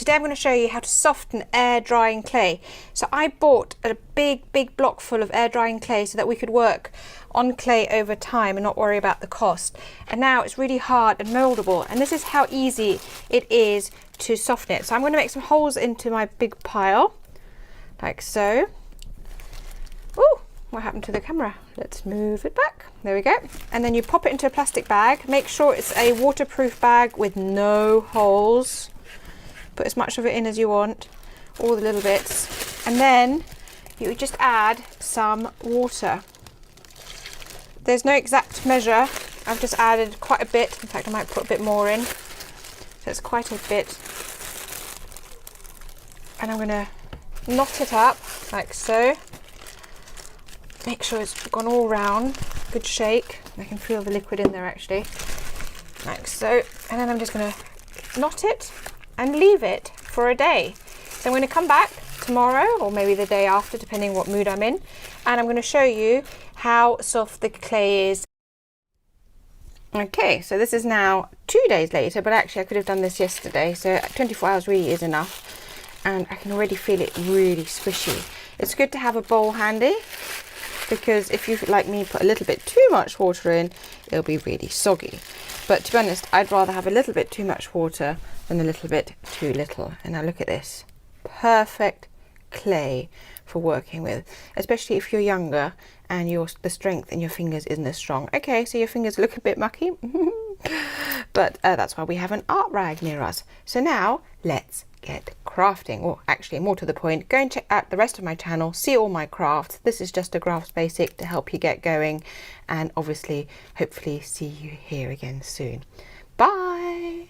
today I'm going to show you how to soften air drying clay. So I bought a big block full of air drying clay so that we could work on clay over time and not worry about the cost. And now it's really hard and moldable, and this is how easy it is to soften it. So I'm going to make some holes into my big pile, like so. Ooh, what happened to the camera? Let's move it back. There we go. And then you pop it into a plastic bag. Make sure it's a waterproof bag with no holes. Put as much of it in as you want, all the little bits. And then you just add some water. There's no exact measure. I've just added quite a bit. In fact, I might put a bit more in. So it's quite a bit. And I'm going to knot it up like so. Make sure it's gone all round. Good shake. I can feel the liquid in there actually. Like so. And then I'm just going to knot it and leave it for a day. So I'm going to come back tomorrow or maybe the day after, depending what mood I'm in, and I'm going to show you how soft the clay is. Okay, so this is now 2 days later, but actually I could have done this yesterday, so 24 hours really is enough, and I can already feel it really squishy. It's good to have a bowl handy, because if you, like me, put a little bit too much water in, it'll be really soggy. But to be honest, I'd rather have a little bit too much water than a little bit too little. And now look at this. Perfect clay for working with, especially if you're younger and the strength in your fingers isn't as strong. Okay, so your fingers look a bit mucky, but that's why we have an art rag near us. So now let's get crafting, or actually more to the point, go and check out the rest of my channel, see all my crafts. This is just a crafts basic to help you get going, and obviously hopefully see you here again soon. Bye.